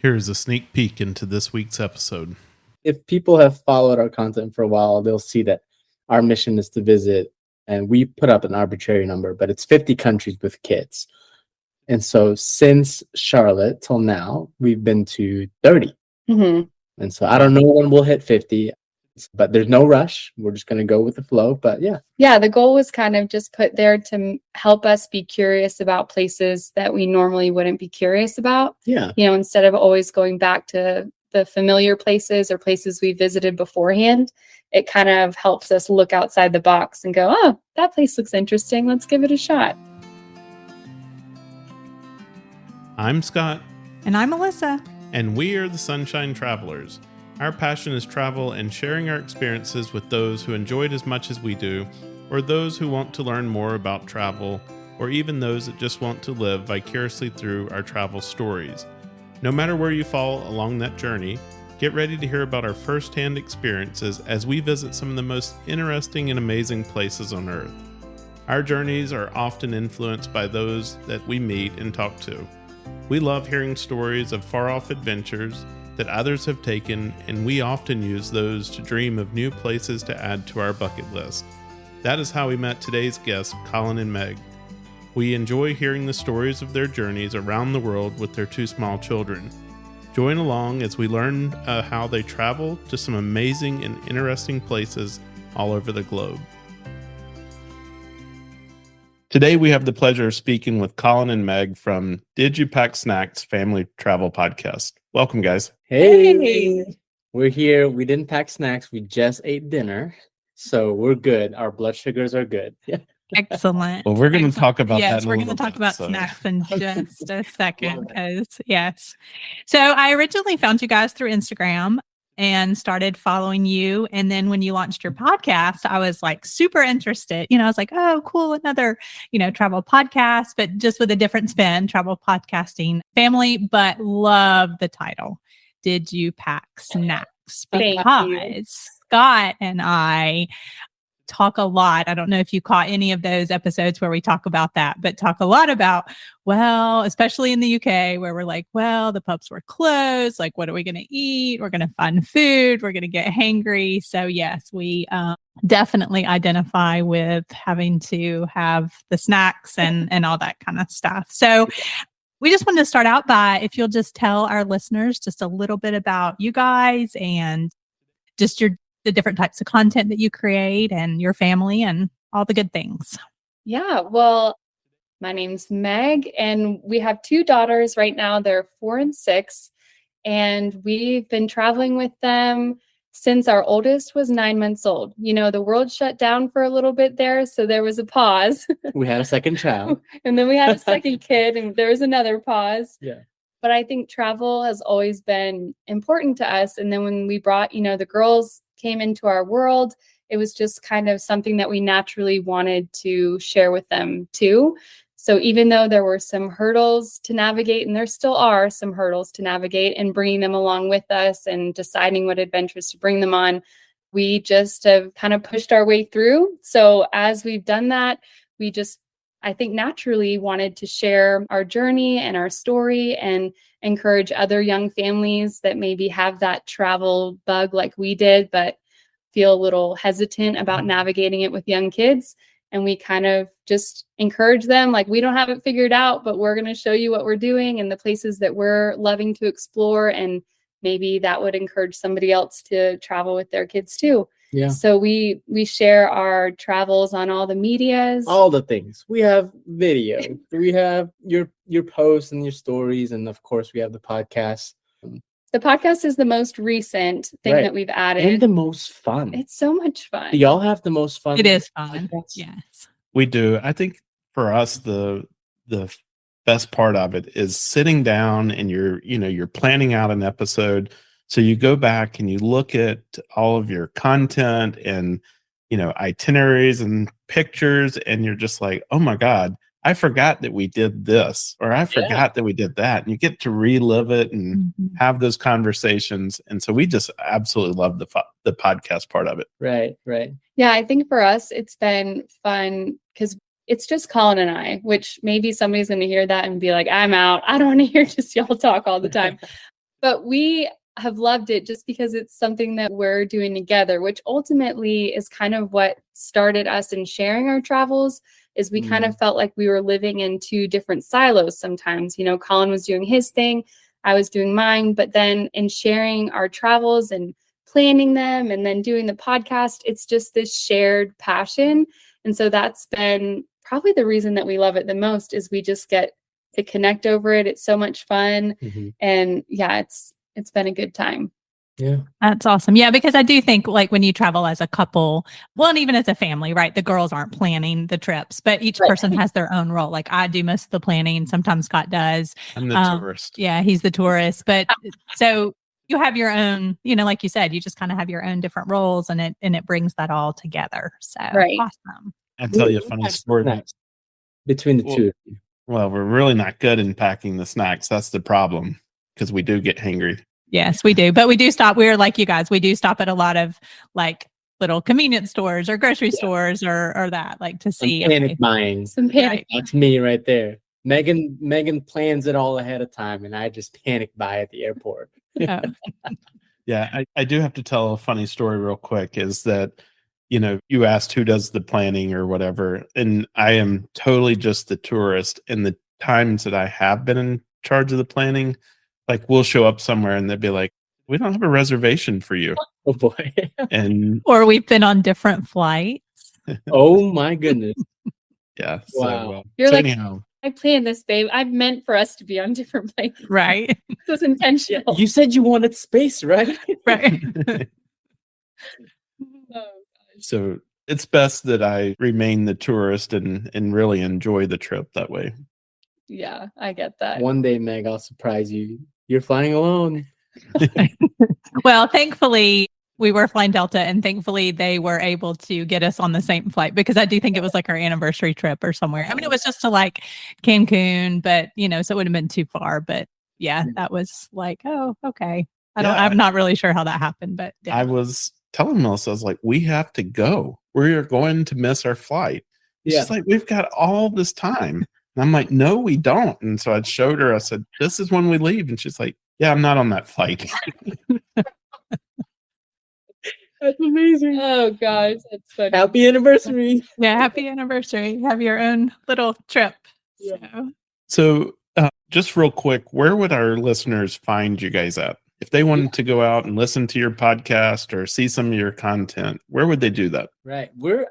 Here is a sneak peek into this week's episode. If people have followed our content for a while, they'll see that our mission is to visit, and we put up an arbitrary number, but it's 50 countries with kids. And so since Charlotte till now, we've been to 30. Mm-hmm. And so I don't know when we'll hit 50, but there's no rush. We're just going to go with the flow. But yeah. Yeah, the goal was kind of just put there to help us be curious about places that we normally wouldn't be curious about. Yeah. You know, instead of always going back to the familiar places or places we visited beforehand, it kind of helps us look outside the box and go, oh, that place looks interesting. Let's give it a shot. I'm Scott. And I'm Melissa. And we are the Sunshine Travelers. Our passion is travel and sharing our experiences with those who enjoy it as much as we do, or those who want to learn more about travel, or even those that just want to live vicariously through our travel stories. No matter where you fall along that journey, get ready to hear about our first-hand experiences as we visit some of the most interesting and amazing places on Earth. Our journeys are often influenced by those that we meet and talk to. We love hearing stories of far-off adventures that others have taken, and we often use those to dream of new places to add to our bucket list. That is how we met today's guests, Colin and Meg. We enjoy hearing the stories of their journeys around the world with their two small children. Join along as we learn how they travel to some amazing and interesting places all over the globe. Today, we have the pleasure of speaking with Colin and Meg from Did You Pack Snacks Family Travel Podcast. Welcome, guys. Hey, we're here. We didn't pack snacks. We just ate dinner. So we're good. Our blood sugars are good. Yeah. Excellent. Well, we're going to talk about that. Yes, we're going to talk about snacks in just a second. Yes. So I originally found you guys through Instagram and started following you. And then when you launched your podcast, I was like super interested. I was like, oh, cool. Another, travel podcast, but just with a different spin, travel podcasting family, but love the title. Did you pack snacks? Because Scott and I talk a lot. I don't know if you caught any of those episodes where we talk about that, but talk a lot about, well, especially in the UK where we're like, well, the pubs were closed. Like, what are we going to eat? We're going to find food. We're going to get hangry. So yes, we definitely identify with having to have the snacks and all that kind of stuff. So we just wanted to start out by, if you'll just tell our listeners just a little bit about you guys and just the different types of content that you create and your family and all the good things. Yeah, well, my name's Meg, and we have two daughters right now. They're 4 and 6, and we've been traveling with them since our oldest was 9 months old. The world shut down for a little bit there, so there was a pause. We had a second child. And then we had a second kid, and there was another pause. Yeah. But I think travel has always been important to us. And then when we brought, the girls came into our world, it was just kind of something that we naturally wanted to share with them too. So even though there were some hurdles to navigate, and there still are some hurdles to navigate, and bringing them along with us and deciding what adventures to bring them on, we just have kind of pushed our way through. So as we've done that, we just, I think, naturally wanted to share our journey and our story and encourage other young families that maybe have that travel bug like we did, but feel a little hesitant about navigating it with young kids. And we kind of just encourage them, like, we don't have it figured out, but we're going to show you what we're doing and the places that we're loving to explore. And maybe that would encourage somebody else to travel with their kids too. Yeah. So we share our travels on all the medias. All the things. We have video. We have your posts and your stories. And of course, we have the podcast. The podcast is the most recent thing that we've added. And the most fun. It's so much fun. Do y'all have the most fun? It is fun. Podcasts? Yes. We do. I think for us, the best part of it is sitting down and you're planning out an episode. So you go back and you look at all of your content and, itineraries and pictures, and you're just like, oh my God, I forgot that we did this, or I forgot that we did that. And you get to relive it and have those conversations. And so we just absolutely love the podcast part of it. Right. Yeah, I think for us, it's been fun because it's just Colin and I, which maybe somebody's going to hear that and be like, I'm out. I don't want to hear just y'all talk all the time. But we have loved it just because it's something that we're doing together, which ultimately is kind of what started us in sharing our travels. Is we kind of felt like we were living in two different silos sometimes. You know, Colin was doing his thing, I was doing mine, but then in sharing our travels and planning them and then doing the podcast, it's just this shared passion. And so that's been probably the reason that we love it the most, is we just get to connect over it. It's so much fun. And yeah, it's been a good time. Yeah. That's awesome. Yeah, because I do think like when you travel as a couple, well, and even as a family, right? The girls aren't planning the trips, but each person has their own role. Like I do most of the planning. Sometimes Scott does. I'm the tourist. Yeah, he's the tourist. But so you have your own, you know, like you said, you just kind of have your own different roles, and it brings that all together. So awesome. I'll tell you a funny story between the two. Well, we're really not good in packing the snacks. That's the problem, because we do get hangry. Yes, we do. But we do stop. We're like you guys. We do stop at a lot of like little convenience stores or grocery stores or that, like to see. Panic buying. Some panic. That's me right there. Megan plans it all ahead of time, and I just panic buy at the airport. Yeah, I do have to tell a funny story real quick, is that, you know, you asked who does the planning or whatever, and I am totally just the tourist. And the times that I have been in charge of the planning, like we'll show up somewhere and they'll be like, we don't have a reservation for you. Oh boy. And or we've been on different flights. Oh my goodness. Yeah. Wow. You're like, anyhow, I planned this, babe. I meant for us to be on different planes. Right. It was intentional. You said you wanted space, right? Right. So it's best that I remain the tourist and really enjoy the trip that way. Yeah, I get that. One day, Meg, I'll surprise you. You're flying alone. Well, thankfully, we were flying Delta, and thankfully they were able to get us on the same flight, because I do think it was like our anniversary trip or somewhere. I mean, it was just to like Cancun, but you know, so it would have been too far. But yeah, that was like, oh, okay. I'm not really sure how that happened, but yeah. I was telling Melissa, I was like, we have to go. We are going to miss our flight. She's like, we've got all this time. And I'm like, no, we don't. And so I showed her, I said, this is when we leave. And she's like, yeah, I'm not on that flight. That's amazing. Oh gosh, that's funny. Happy anniversary. Yeah, happy anniversary. Have your own little trip. Yeah. So just real quick, where would our listeners find you guys at? If they wanted to go out and listen to your podcast or see some of your content, where would they do that? Right. We're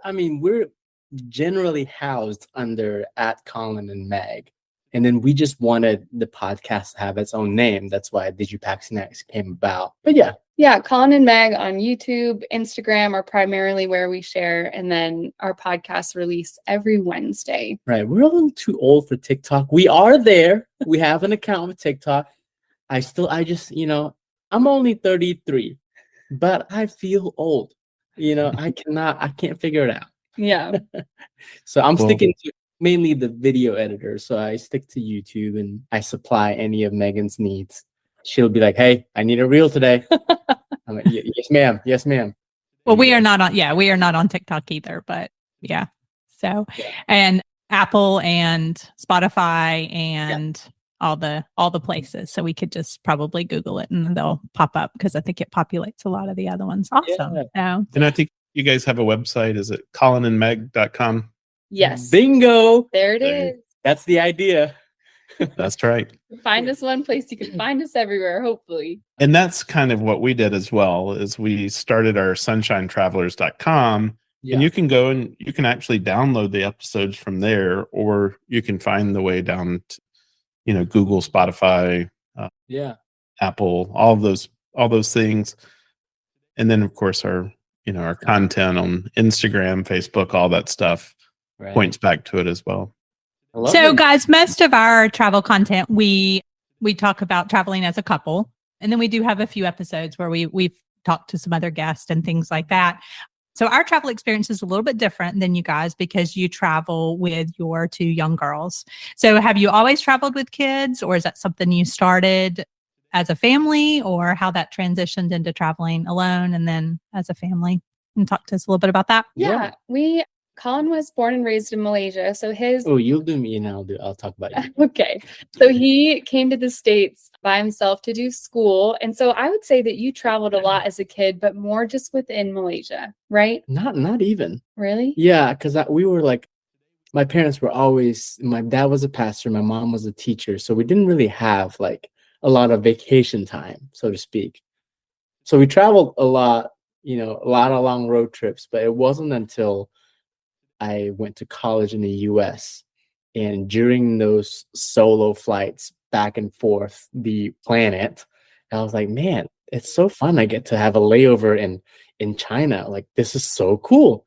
generally housed under @Colin and Meg. And then we just wanted the podcast to have its own name. That's why Did You Pack Snacks came about. But yeah. Yeah, Colin and Meg on YouTube, Instagram are primarily where we share, and then our podcast release every Wednesday. Right. We're a little too old for TikTok. We are there. We have an account with TikTok. I just, I'm only 33, but I feel old. I can't figure it out. Yeah. So I'm sticking to mainly the video editor. So I stick to YouTube and I supply any of Megan's needs. She'll be like, hey, I need a reel today. I'm like, yes, ma'am. Yes, ma'am. Well, we are not on TikTok either, but yeah. So, and Apple and Spotify and all the places. So we could just probably Google it and they'll pop up, because I think it populates a lot of the other ones. Awesome. Yeah. And I think you guys have a website. Is it colinandmeg.com? Yes. Bingo. There it is. That's the idea. That's right. Find us one place, you can find us everywhere, hopefully. And that's kind of what we did as well, is we started our sunshinetravelers.com. Yeah. And you can go and you can actually download the episodes from there, or you can find the way down to, Google, Spotify, Apple, all those things. And then of course our content on Instagram, Facebook, all that stuff points back to it as well. So guys, most of our travel content, we talk about traveling as a couple. And then we do have a few episodes where we've talked to some other guests and things like that. So our travel experience is a little bit different than you guys, because you travel with your two young girls. So have you always traveled with kids, or is that something you started as a family, or how that transitioned into traveling alone and then as a family? And talk to us a little bit about that. Yeah. We Colin was born and raised in Malaysia. So his Oh, you'll do me and I'll talk about you. okay. So he came to the States by himself to do school. And so I would say that you traveled a lot as a kid, but more just within Malaysia, right? Not even. Really? Yeah, because we were like, my parents were always, my dad was a pastor, my mom was a teacher. So we didn't really have like a lot of vacation time, so to speak. So we traveled a lot, a lot of long road trips, but it wasn't until I went to college in the US. And during those solo flights back and forth the planet, I was like, man, it's so fun. I get to have a layover in China. Like, this is so cool.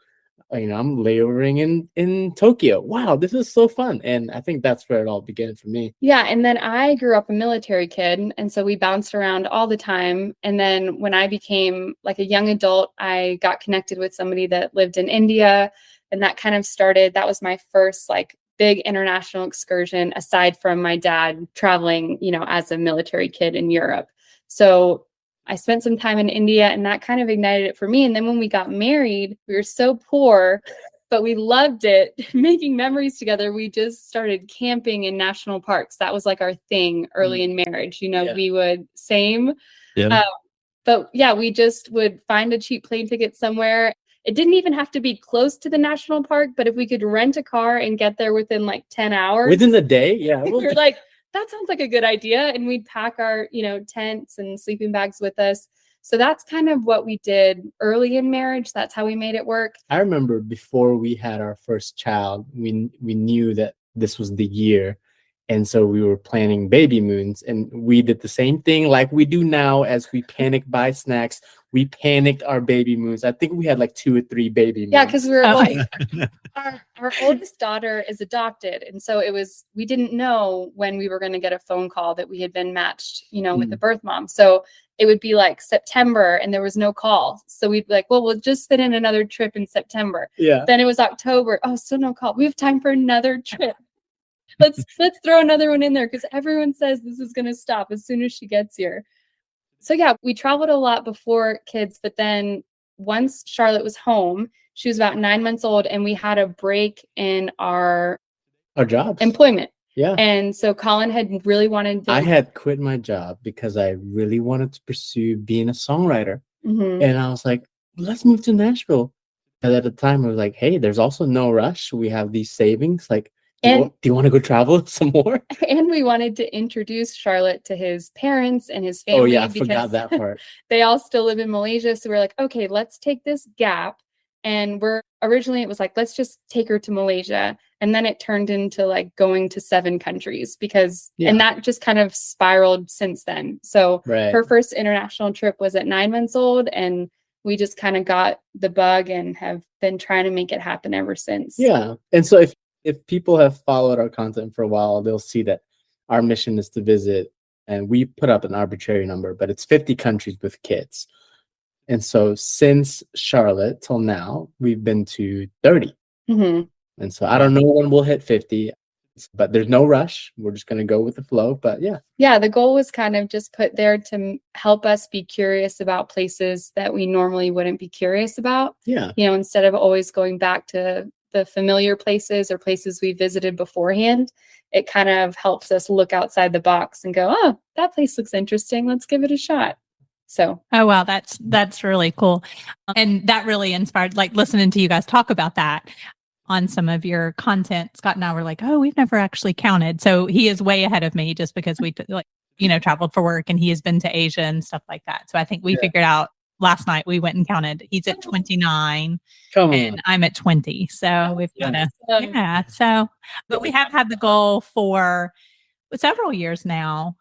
I'm layovering in Tokyo. Wow, this is so fun. And I think that's where it all began for me. Yeah. And then I grew up a military kid. And so we bounced around all the time. And then when I became like a young adult, I got connected with somebody that lived in India. And that kind of started, that was my first like big international excursion aside from my dad traveling, as a military kid in Europe. So I spent some time in India and that kind of ignited it for me. And then when we got married, we were so poor, but we loved it, making memories together. We just started camping in national parks. That was like our thing early in marriage. Yeah. We would same. Yeah. But yeah, we just would find a cheap plane ticket somewhere. It didn't even have to be close to the national park, but if we could rent a car and get there within like 10 hours. Within the day? Yeah. We were like, that sounds like a good idea. And we'd pack our, tents and sleeping bags with us. So that's kind of what we did early in marriage. That's how we made it work. I remember before we had our first child, we knew that this was the year. And so we were planning baby moons, and we did the same thing like we do now. As we panic buy snacks, we panicked our baby moons. I think we had like 2 or 3 baby moons. Yeah, because we were our oldest daughter is adopted. And so we didn't know when we were going to get a phone call that we had been matched, with the birth mom. So it would be like September and there was no call. So we'd be like, well, we'll just fit in another trip in September. Yeah. Then it was October. Oh, still no call. We have time for another trip. Let's throw another one in there because everyone says this is going to stop as soon as she gets here. So yeah, we traveled a lot before kids, but then once Charlotte was home, she was about 9 months old, and we had a break in our jobs, employment. Yeah. And so Colin had really wanted to. I had quit my job because I really wanted to pursue being a songwriter. Mm-hmm. And I was like, let's move to Nashville. And at the time, I was like, hey, there's also no rush. We have these savings. Like, do you want to go travel some more? And we wanted to introduce Charlotte to his parents and his family. Oh, yeah, I forgot that part. They all still live in Malaysia. So we're like, okay, let's take this gap. And originally it was like, let's just take her to Malaysia. And then it turned into like going to 7 countries and that just kind of spiraled since then. So her first international trip was at 9 months old, and we just kind of got the bug and have been trying to make it happen ever since. Yeah. And so if people have followed our content for a while, they'll see that our mission is to visit, and we put up an arbitrary number, but it's 50 countries with kids. And so since Charlotte till now, we've been to 30. Mm-hmm. And so I don't know when we'll hit 50, but there's no rush. We're just going to go with the flow. But yeah. Yeah, the goal was kind of just put there to help us be curious about places that we normally wouldn't be curious about. Yeah. Instead of always going back to the familiar places or places we visited beforehand, it kind of helps us look outside the box and go, oh, that place looks interesting. Let's give it a shot. So, oh, wow. That's really cool. And that really inspired, like listening to you guys talk about that on some of your content. Scott and I were like, oh, we've never actually counted. So he is way ahead of me just because we traveled for work, and he has been to Asia and stuff like that. So I think we figured out last night, we went and counted. He's at 29 and I'm at 20. So we've got but we have had the goal for several years now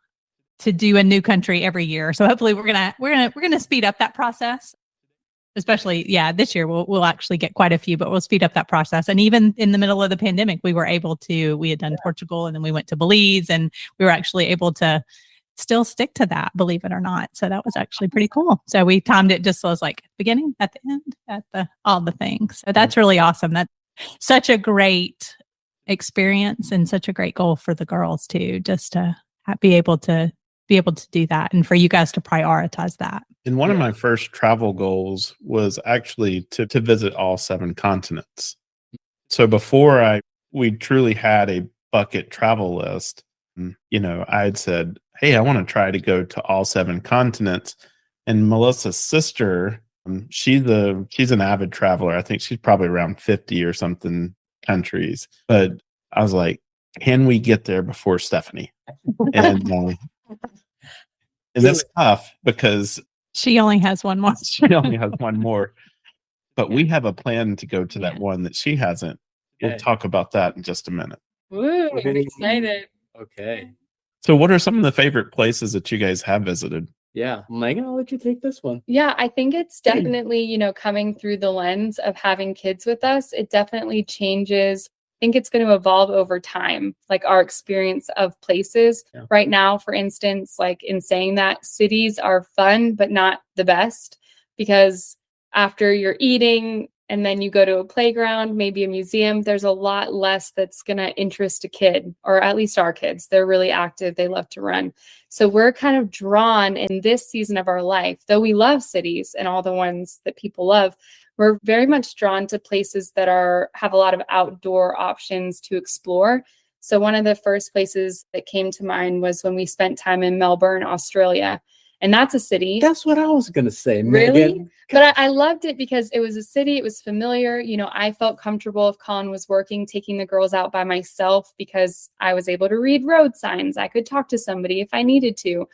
to do a new country every year. So hopefully we're gonna speed up that process. Especially, this year we'll actually get quite a few, but we'll speed up that process. And even in the middle of the pandemic, we had done Portugal, and then we went to Belize, and we were actually able to still stick to that, believe it or not. So that was actually pretty cool. So we timed it just so it was like beginning, at the end, all the things. So that's really awesome. That's such a great experience and such a great goal for the girls too, just to be able to do that, and for you guys to prioritize that. And one of my first travel goals was actually to visit all 7 continents. So before we truly had a bucket travel list, I had said, hey, I want to try to go to all 7 continents. And Melissa's sister, she's an avid traveler. I think she's probably around 50 or something countries. But I was like, can we get there before Stephanie? And it's tough because she only has one more. she only has one more. But we have a plan to go to that one that she hasn't. We'll talk about that in just a minute. Woo, I'm excited. Okay. So what are some of the favorite places that you guys have visited? Yeah. Megan, I'll let you take this one. Yeah, I think it's definitely, coming through the lens of having kids with us, it definitely changes. I think it's going to evolve over time, like our experience of places. Yeah. Right now, for instance, like in saying that, cities are fun, but not the best, because after you're eating and then you go to a playground, maybe a museum, there's a lot less that's going to interest a kid, or at least our kids. They're really active. They love to run. So we're kind of drawn in this season of our life, though we love cities and all the ones that people love, we're very much drawn to places that have a lot of outdoor options to explore. So one of the first places that came to mind was when we spent time in Melbourne, Australia. And that's a city. That's what I was going to say. Really? Megan. But I loved it because it was a city. It was familiar. I felt comfortable if Colin was working, taking the girls out by myself because I was able to read road signs. I could talk to somebody if I needed to.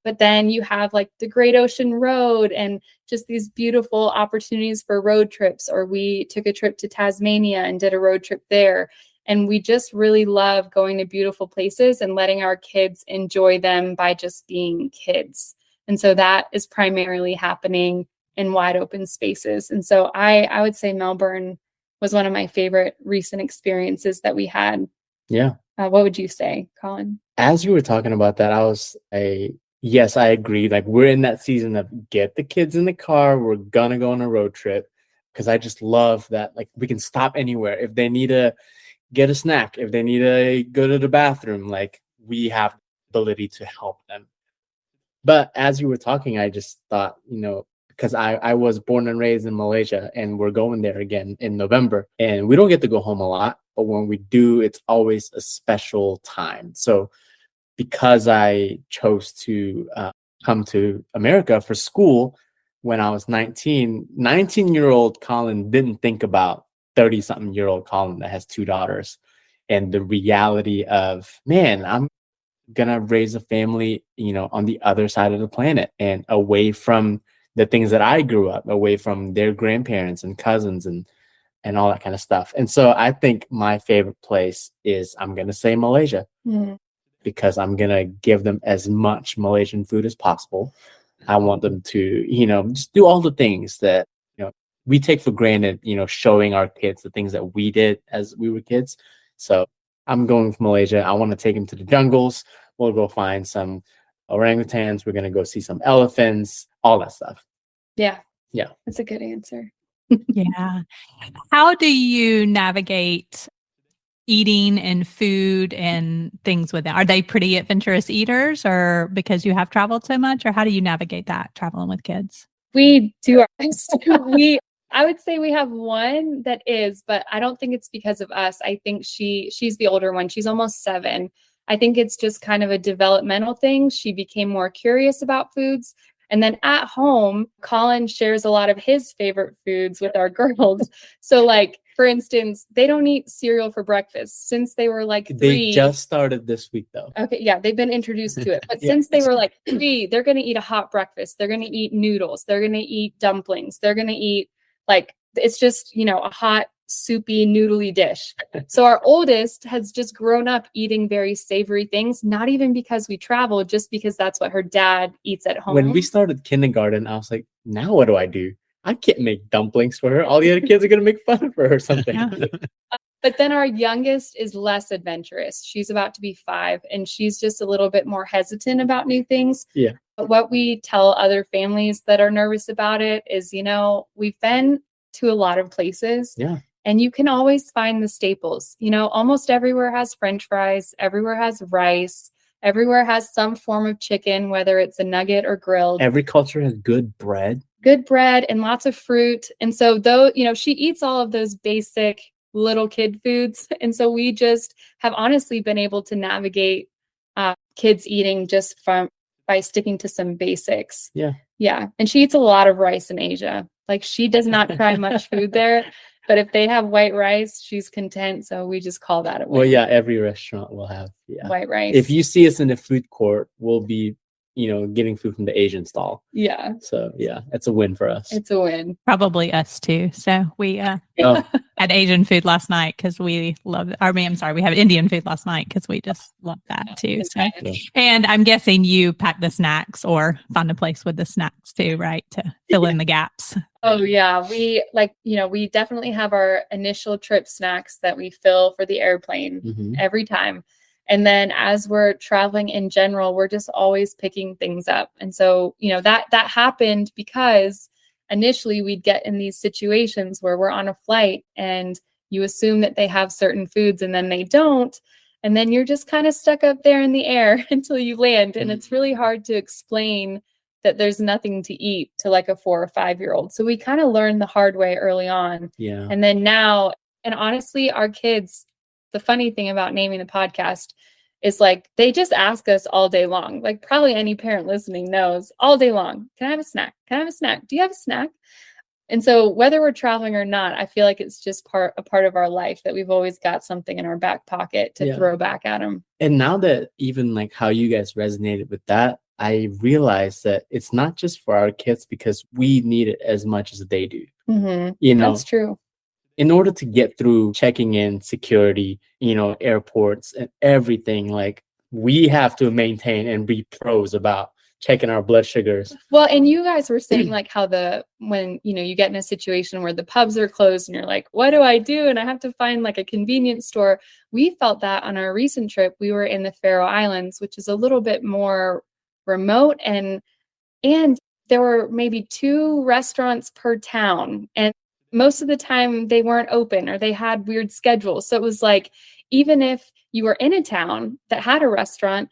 But then you have like the Great Ocean Road and just these beautiful opportunities for road trips. Or we took a trip to Tasmania and did a road trip there. And we just really love going to beautiful places and letting our kids enjoy them by just being kids. And so that is primarily happening in wide open spaces. And so I would say Melbourne was one of my favorite recent experiences that we had. Yeah. What would you say, Colin? As you were talking about that, yes, I agree. Like, we're in that season of get the kids in the car. We're going to go on a road trip, because I just love that. Like, we can stop anywhere. If they need to get a snack, if they need to go to the bathroom, like, we have the ability to help them. But as you were talking, I just thought, because I was born and raised in Malaysia, and we're going there again in November, and we don't get to go home a lot, but when we do, it's always a special time. So because I chose to come to America for school when I was 19-year-old Colin didn't think about 30-something-year-old Colin that has 2 daughters, and the reality of, man, I'm gonna raise a family, on the other side of the planet and away from the things that I grew up, away from their grandparents and cousins and all that kind of stuff. And so I think my favorite place is, I'm gonna say Malaysia, because I'm gonna give them as much Malaysian food as possible. I want them to, just do all the things that we take for granted, showing our kids the things that we did as we were kids. So I'm going to Malaysia. I want to take them to the jungles. We'll go find some orangutans. We're going to go see some elephants, all that stuff. Yeah. Yeah. That's a good answer. Yeah. How do you navigate eating and food and things with them? Are they pretty adventurous eaters, or because you have traveled so much, or how do you navigate that traveling with kids? We do our best. I would say we have one that is, but I don't think it's because of us. I think she's the older one. She's almost 7. I think it's just kind of a developmental thing. She became more curious about foods. And then at home, Colin shares a lot of his favorite foods with our girls. So like, for instance, they don't eat cereal for breakfast since they were like 3. They just started this week, though. Okay, yeah, they've been introduced to it. But since they were like 3, they're going to eat a hot breakfast. They're going to eat noodles. They're going to eat dumplings. They're going to eat, like, it's just, a hot, soupy, noodly dish. So our oldest has just grown up eating very savory things, not even because we travel, just because that's what her dad eats at home. When we started kindergarten, I was like, now what do I do? I can't make dumplings for her. All the other kids are going to make fun of her or something. Yeah. But then our youngest is less adventurous. She's about to be 5, and she's just a little bit more hesitant about new things. Yeah. But what we tell other families that are nervous about it is, we've been to a lot of places. Yeah. And you can always find the staples. Almost everywhere has French fries. Everywhere has rice. Everywhere has some form of chicken, whether it's a nugget or grilled. Every culture has good bread. Good bread and lots of fruit. And so though, she eats all of those basic little kid foods. And so we just have honestly been able to navigate kids eating just by sticking to some basics. Yeah. Yeah. And she eats a lot of rice in Asia. Like she does not try much food there, but if they have white rice, she's content. So we just call that a win. Well, yeah, every restaurant will have white rice. If you see us in the food court, we'll be, getting food from the Asian stall. Yeah. So yeah, it's a win for us. It's a win. Probably us too. So we had Asian food last night because we love it. I'm sorry, we had Indian food last night because we just love that too. So, and I'm guessing you pack the snacks or find a place with the snacks too, right? To fill in the gaps. Oh yeah. We we definitely have our initial trip snacks that we fill for the airplane every time. And then as we're traveling in general, we're just always picking things up. And so, that happened because initially we'd get in these situations where we're on a flight and you assume that they have certain foods and then they don't. And then you're just kind of stuck up there in the air until you land. And it's really hard to explain that there's nothing to eat to like a 4 or 5-year-old. So we kind of learned the hard way early on. Yeah. And then now, and honestly, our kids, the funny thing about naming the podcast is like, they just ask us all day long. Like probably any parent listening knows all day long. Can I have a snack? Can I have a snack? Do you have a snack? And so whether we're traveling or not, I feel like it's just a part of our life that we've always got something in our back pocket to throw back at them. And now that even like how you guys resonated with that, I realized that it's not just for our kids because we need it as much as they do. That's true. In order to get through checking in, security, airports and everything, like we have to maintain and be pros about checking our blood sugars. Well, and you guys were saying like how when you get in a situation where the pubs are closed and you're like, what do I do? And I have to find like a convenience store. We felt that on our recent trip. We were in the Faroe Islands, which is a little bit more remote, and there were maybe 2 restaurants per town, and most of the time they weren't open or they had weird schedules. So it was like, even if you were in a town that had a restaurant,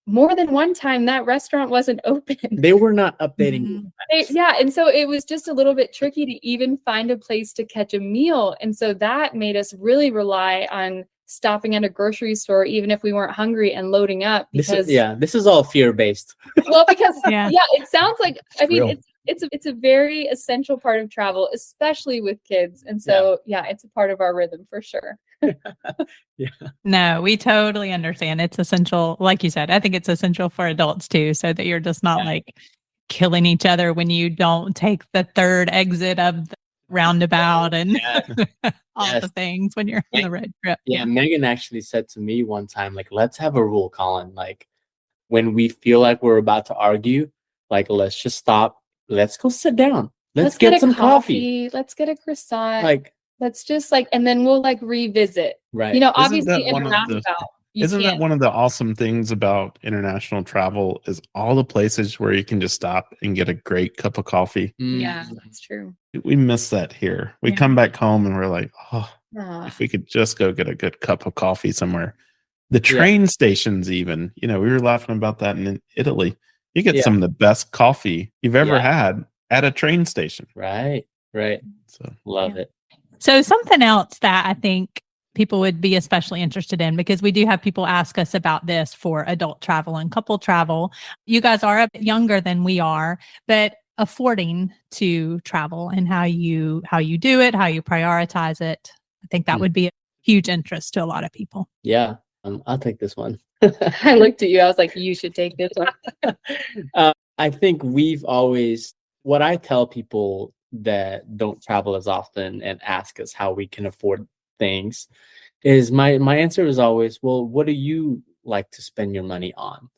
more than one time that restaurant wasn't open. They were not updating. And so it was just a little bit tricky to even find a place to catch a meal. And so that made us really rely on stopping at a grocery store, even if we weren't hungry, and loading up. Because this is all fear-based. Well, because it sounds like, it's a very essential part of travel, especially with kids. And so, it's a part of our rhythm for sure. No, we totally understand. It's essential. Like you said, I think it's essential for adults too, so that you're just not like killing each other when you don't take the third exit of the roundabout and all the things when you're on the road trip. Yeah. Megan actually said to me one time, like, let's have a rule, Colin. Like when we feel like we're about to argue, like, let's just stop. Let's go sit down. Let's get some coffee. Let's get a croissant. Like, let's just and then we'll revisit. Right. Obviously in a roundabout. Isn't that one of the awesome things about international travel is all the places where you can just stop and get a great cup of coffee? Yeah, that's true. We miss that here. We come back home and we're like, if we could just go get a good cup of coffee somewhere. The train stations even, we were laughing about that in Italy. You get some of the best coffee you've ever had at a train station. Right. So love it. So something else that I think people would be especially interested in, because we do have people ask us about this for adult travel and couple travel. You guys are a bit younger than we are, but affording to travel and how you do it, how you prioritize it. I think that would be a huge interest to a lot of people. Yeah. I'll take this one. I looked at you. I was like, you should take this one. I think what I tell people that don't travel as often and ask us how we can afford things is my answer is always, well, what do you like to spend your money on?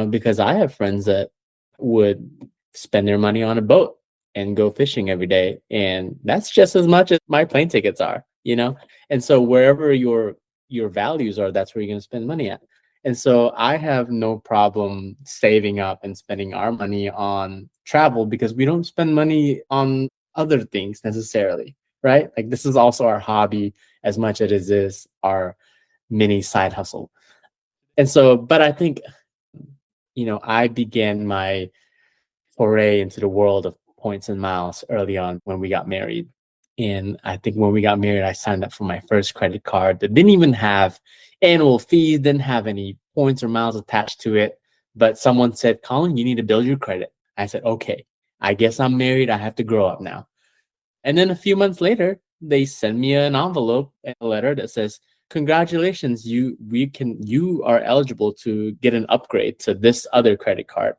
Because I have friends that would spend their money on a boat and go fishing every day, and that's just as much as my plane tickets are, and so wherever your values are, that's where you're going to spend money at. And so I have no problem saving up and spending our money on travel, because we don't spend money on other things necessarily, right? Like this is also our hobby as much as it is our mini side hustle. And so, but I think, I began my foray into the world of points and miles early on when we got married. And I think when we got married, I signed up for my first credit card that didn't even have annual fees, didn't have any points or miles attached to it. But someone said, Colin, you need to build your credit. I said, okay, I guess I'm married. I have to grow up now. And then a few months later, they send me an envelope and a letter that says, congratulations, you are eligible to get an upgrade to this other credit card.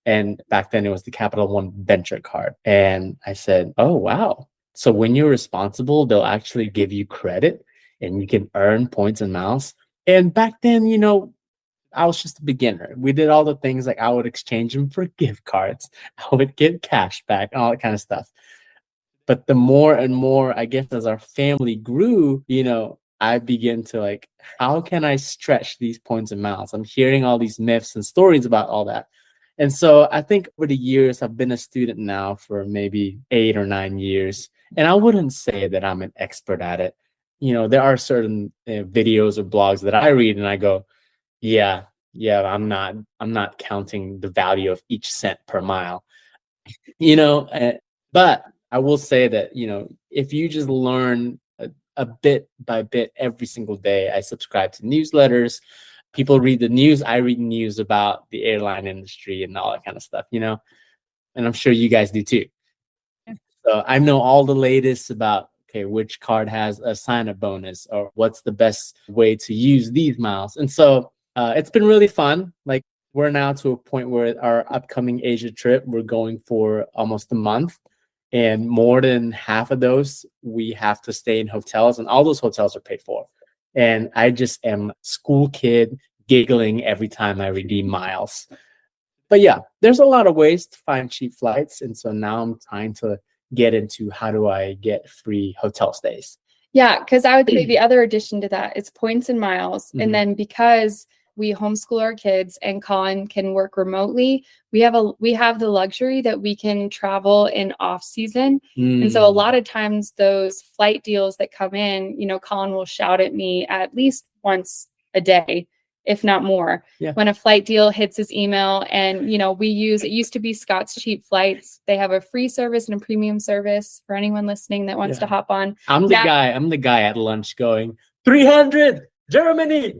And back then it was the Capital One Venture card. And I said, oh, wow. So when you're responsible, they'll actually give you credit and you can earn points and miles. And back then, I was just a beginner. We did all the things like I would exchange them for gift cards. I would get cash back, all that kind of stuff. But the more and more, I guess, as our family grew, I begin to like, how can I stretch these points and miles? I'm hearing all these myths and stories about all that. And so I think over the years, I've been a student now for maybe 8 or 9 years. And I wouldn't say that I'm an expert at it. There are certain videos or blogs that I read and I go, yeah, I'm not counting the value of each cent per mile, but I will say that, if you just learn a bit by bit every single day. I subscribe to newsletters. People read the news. I read news about the airline industry and all that kind of stuff, and I'm sure you guys do too. So I know all the latest about, okay, which card has a sign-up bonus or what's the best way to use these miles. And so it's been really fun. Like, we're now to a point where our upcoming Asia trip, we're going for almost a month. And more than half of those, we have to stay in hotels, and all those hotels are paid for. And I just am a school kid giggling every time I redeem miles. But yeah, there's a lot of ways to find cheap flights. And so now I'm trying to get into how do I get free hotel stays. Yeah, because I would say the other addition to that is points and miles. Mm-hmm. And then because we homeschool our kids and Colin can work remotely, we have the luxury that we can travel in off season. And so a lot of times those flight deals that come in, Colin will shout at me at least once a day, if not more, when a flight deal hits his email. And, it used to be Scott's Cheap Flights. They have a free service and a premium service for anyone listening that wants to hop on. I'm the guy at lunch going, 300 Germany.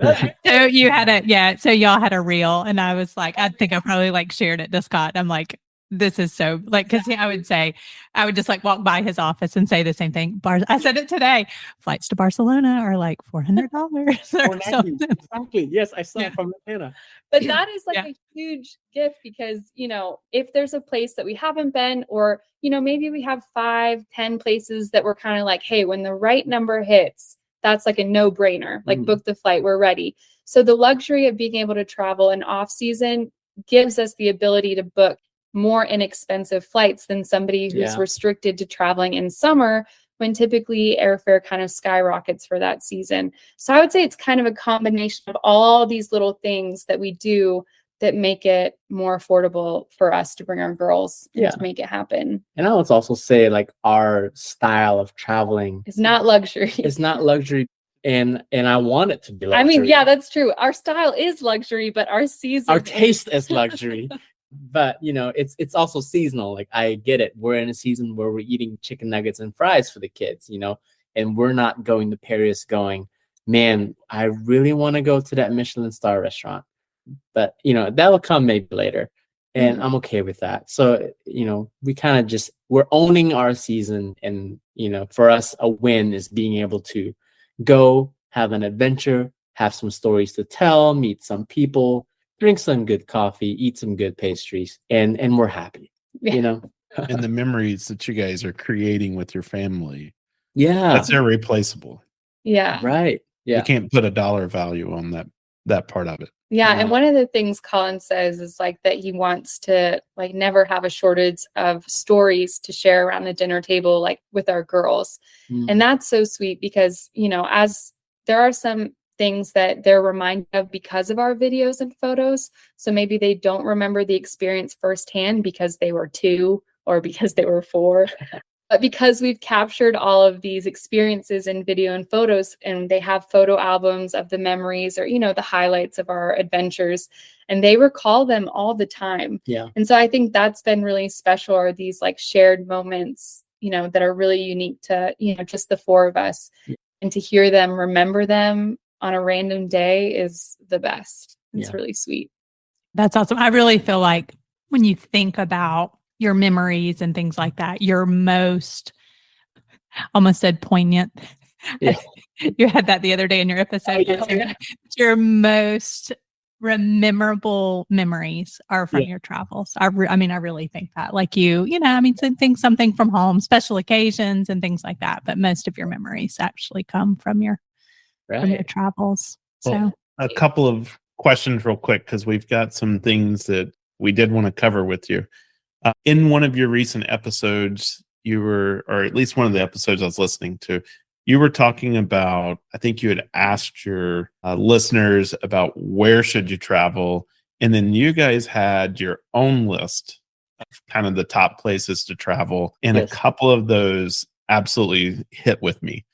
So you had so y'all had a reel, and I was like, I think I probably like shared it to Scott. I'm like, this is so like, because I would just like walk by his office and say the same thing. I said it today. Flights to Barcelona are like $400 or something. Exactly. Yes, I saw it from Atlanta. But that is like a huge gift because, if there's a place that we haven't been, or, maybe we have 5-10 places that we're kind of like, hey, when the right number hits, that's like a no-brainer, like book the flight, we're ready. So the luxury of being able to travel in off season gives us the ability to book more inexpensive flights than somebody who's restricted to traveling in summer, when typically airfare kind of skyrockets for that season. So I would say it's kind of a combination of all these little things that we do that make it more affordable for us to bring our girls and to make it happen. And I would also say, like, our style of traveling is not luxury. It's not luxury. And I want it to be luxury. I mean, yeah, that's true. Our style is luxury, but our taste is luxury. But it's also seasonal. Like, I get it. We're in a season where we're eating chicken nuggets and fries for the kids, and we're not going to Paris going, man, I really want to go to that Michelin star restaurant. But that'll come maybe later. And I'm okay with that. So, we kind of we're owning our season. And, for us, a win is being able to go have an adventure, have some stories to tell, meet some people, drink some good coffee, eat some good pastries, and we're happy, And the memories that you guys are creating with your family. Yeah. That's irreplaceable. Yeah. Right. Yeah. You can't put a dollar value on that part of it. Yeah. And one of the things Colin says is like that he wants to like never have a shortage of stories to share around the dinner table, like with our girls. And that's so sweet because, as there are some things that they're reminded of because of our videos and photos. So maybe they don't remember the experience firsthand because they were 2 or because they were 4. But because we've captured all of these experiences in video and photos, and they have photo albums of the memories or, the highlights of our adventures, and they recall them all the time. Yeah. And so I think that's been really special, are these like shared moments, that are really unique to, just the four of us. And to hear them remember them on a random day is the best. It's really sweet. That's awesome. I really feel like when you think about your memories and things like that, your most, almost said poignant. Yeah. You had that the other day in your episode. Your most memorable memories are from your travels. I really think that, like something from home, special occasions and things like that. But most of your memories actually come from your travels. Well, a couple of questions real quick, because we've got some things that we did want to cover with you. In one of your recent episodes, or at least one of the episodes I was listening to, you were talking about, I think you had asked your listeners about where should you travel, and then you guys had your own list of kind of the top places to travel, and a couple of those absolutely hit with me.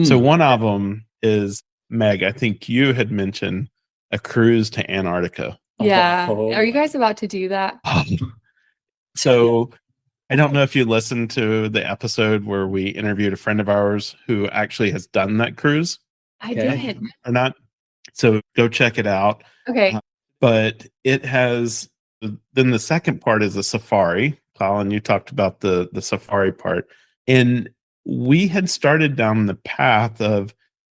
So one of them is, Meg, I think you had mentioned a cruise to Antarctica. Yeah. Are you guys about to do that? So I don't know if you listened to the episode where we interviewed a friend of ours who actually has done that cruise. I did. Or not. So go check it out. Okay. But it has, then the second part is a safari. Colin, you talked about the safari part. And we had started down the path of,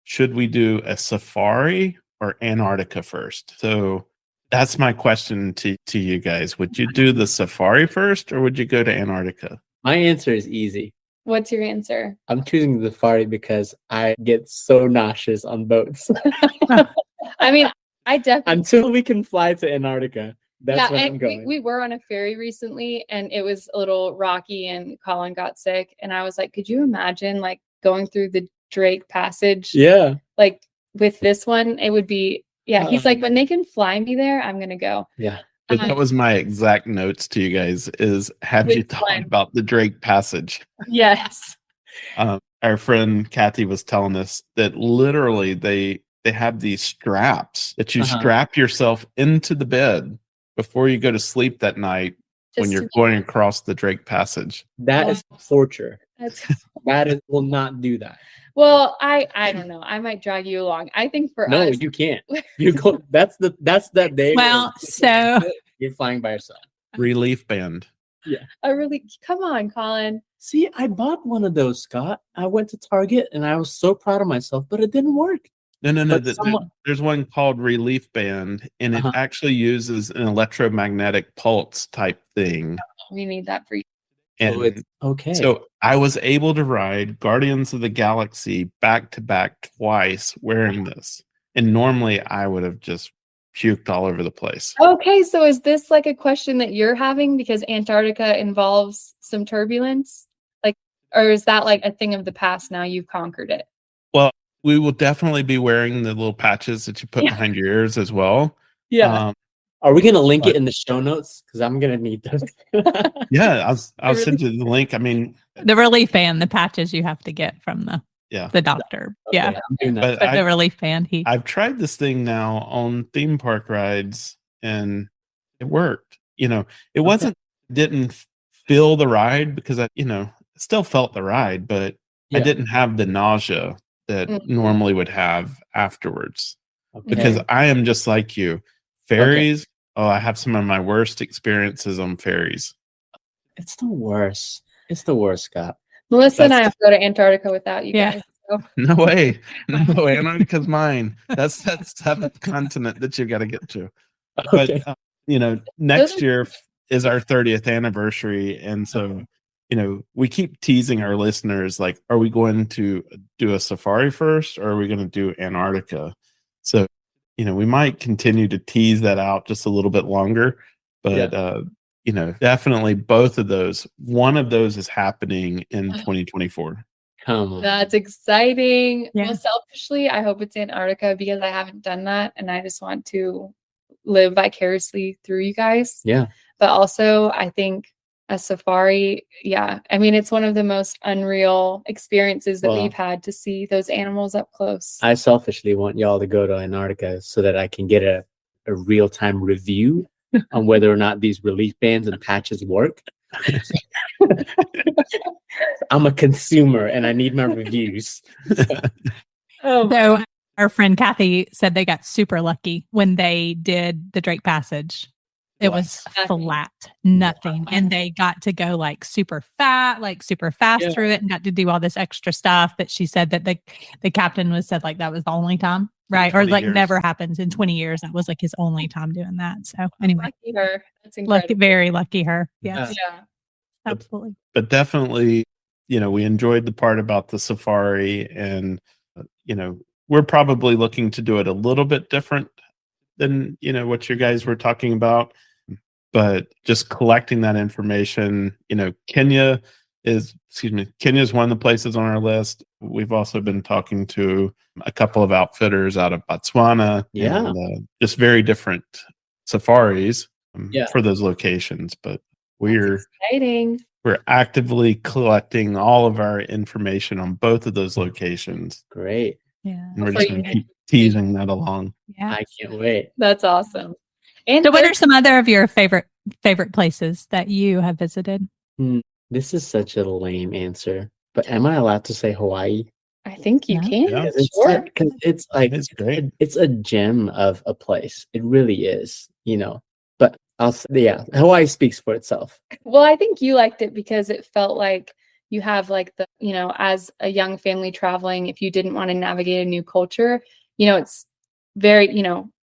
should we do a safari or Antarctica first? So that's my question to you guys. Would you do the safari first, or would you go to Antarctica? My answer is easy. What's your answer? I'm choosing the safari because I get so nauseous on boats. I mean, I definitely... Until we can fly to Antarctica, that's when I'm going. We were on a ferry recently, and it was a little rocky, and Colin got sick. And I was like, could you imagine like going through the Drake Passage? Yeah. Like with this one, it would be... Yeah, he's like, when they can fly me there, I'm going to go. Yeah. But that was my exact notes to you guys, is have you thought about the Drake Passage? Yes. Our friend Kathy was telling us that literally they have these straps that you strap yourself into the bed before you go to sleep that night when you're going across the Drake Passage. That is torture. Will not do that. Well, I don't know. I might drag you along. I think for us... No, you can't. You go. That's that day. Well, so you're flying by yourself. Relief band. Yeah. Come on, Colin. See, I bought one of those, Scott. I went to Target and I was so proud of myself, but it didn't work. No. There's one called Relief Band, and it actually uses an electromagnetic pulse type thing. We need that for you. And okay. So I was able to ride Guardians of the Galaxy back to back twice wearing this. And normally I would have just puked all over the place. Okay, so is this like a question that you're having because Antarctica involves some turbulence? Like, or is that like a thing of the past now you've conquered it? Well, we will definitely be wearing the little patches that you put behind your ears as well. Yeah. Are we going to link it in the show notes? Because I'm going to need those. Yeah, I'll send you the link. I mean, the relief band, the patches you have to get from the doctor. Okay, yeah. I'm doing that. But the relief band. I've tried this thing now on theme park rides, and it worked. It didn't feel the ride because I still felt the ride, but I didn't have the nausea that normally would have afterwards. Because I am just like you. Ferries, I have some of my worst experiences on ferries. It's the worst. It's the worst, Scott. Melissa and I have to go to Antarctica without you guys. So. No way. Antarctica's mine. That's that seventh continent that you got to get to. Okay. But, next year is our 30th anniversary. And so, we keep teasing our listeners, like, are we going to do a safari first, or are we going to do Antarctica? So, we might continue to tease that out just a little bit longer, but, definitely both of those. One of those is happening in 2024. Come on. That's exciting. Yeah. Well, selfishly, I hope it's Antarctica because I haven't done that and I just want to live vicariously through you guys. Yeah. But also, I think a safari, it's one of the most unreal experiences that we've had to see those animals up close. I selfishly want y'all to go to Antarctica so that I can get a real-time review on whether or not these relief bands and patches work. I'm a consumer and I need my reviews. Oh, So our friend Kathy said they got super lucky when they did the Drake Passage. It was Nothing. flat, nothing. And they got to go like super fast Yeah. through it and got to do all this extra stuff. But she said that the captain was said like that was the only time, right? Or 20 like years. never happens in 20 years. That was like his only time doing that. So anyway, lucky her. That's lucky, incredible. very lucky her. Yes, Yeah. absolutely. But definitely, we enjoyed the part about the safari, and we're probably looking to do it a little bit different than what you guys were talking about, but just collecting that information. Kenya is one of the places on our list. We've also been talking to a couple of outfitters out of Botswana, Yeah. and just very different safaris Yeah. for those locations. But That's exciting. we're actively collecting all of our information on both of those locations, Great. Yeah. and we're just going to keep teasing that along. Yeah. I can't wait. That's awesome. And So what are some other of your favorite places that you have visited? This is such a lame answer, but am I allowed to say Hawaii? I think you Yeah. can. Yeah. Sure. Because it's like It's great. it's a gem of a place. It really is, But I'll say, yeah, Hawaii speaks for itself. Well, I think you liked it because it felt like you have like as a young family traveling, if you didn't want to navigate a new culture, it's very,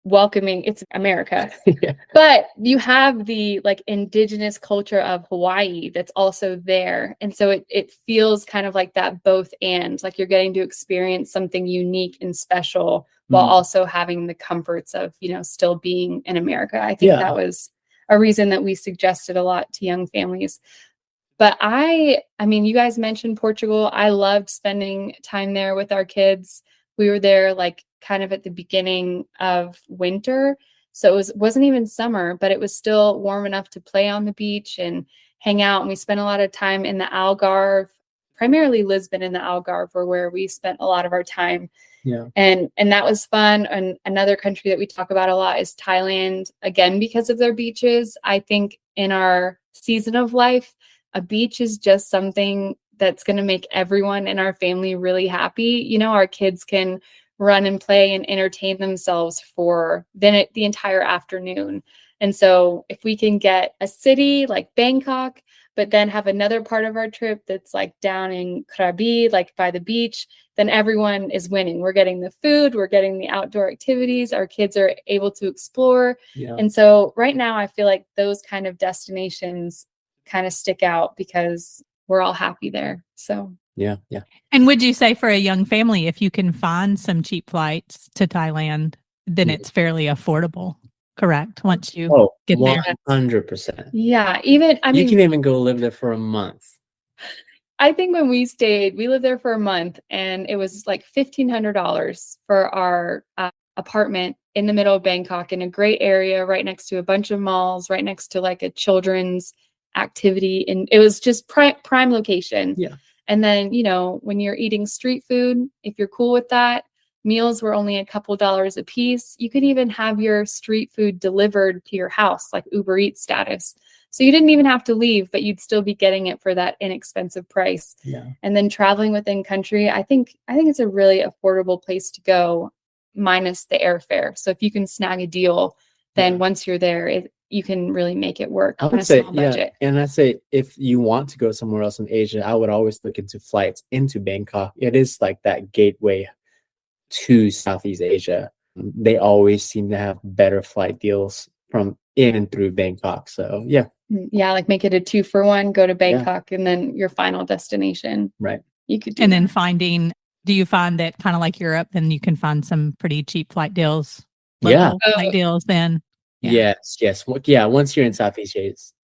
welcoming. It's America. Yeah. But you have the like indigenous culture of Hawaii that's also there. And so it feels kind of like that both and like you're getting to experience something unique and special while also having the comforts of, still being in America. I think that was a reason that we suggested a lot to young families. But I mean, you guys mentioned Portugal. I loved spending time there with our kids. We were there like kind of at the beginning of winter. So it wasn't even summer, but it was still warm enough to play on the beach and hang out. And we spent a lot of time in the Algarve, primarily Lisbon and the Algarve were where we spent a lot of our time. Yeah. And that was fun. And another country that we talk about a lot is Thailand, again, because of their beaches. I think in our season of life, a beach is just something that's going to make everyone in our family really happy. Our kids can run and play and entertain themselves for the entire afternoon. And so if we can get a city like Bangkok, but then have another part of our trip that's like down in Krabi, like by the beach, then everyone is winning. We're getting the food, we're getting the outdoor activities, our kids are able to explore. Yeah. And so right now I feel like those kind of destinations kind of stick out because we're all happy there. So Yeah. And would you say for a young family, if you can find some cheap flights to Thailand, then it's fairly affordable, correct? Once you get there. 100%. yeah, You can even go live there for a month. I think when we lived there for a month and it was like $1,500 for our apartment in the middle of Bangkok in a great area right next to a bunch of malls, right next to like a children's activity. And it was just prime location. Yeah. And then, when you're eating street food, if you're cool with that, meals were only a couple dollars a piece. You could even have your street food delivered to your house, like Uber Eats status. So you didn't even have to leave, but you'd still be getting it for that inexpensive price. Yeah. And then traveling within country, I think it's a really affordable place to go, minus the airfare. So if you can snag a deal, then once you're there, you can really make it work I on would a say, small budget. And I'd say if you want to go somewhere else in Asia, I would always look into flights into Bangkok. It is like that gateway to Southeast Asia. They always seem to have better flight deals from in and through Bangkok. So yeah, like make it a 2-for-1, go to Bangkok and then your final destination. Right. You could do And that. then do you find that kind of like Europe, then you can find some pretty cheap flight deals? Yeah. Flight deals then. Yeah. Yes. Well, yeah. Once you're in Southeast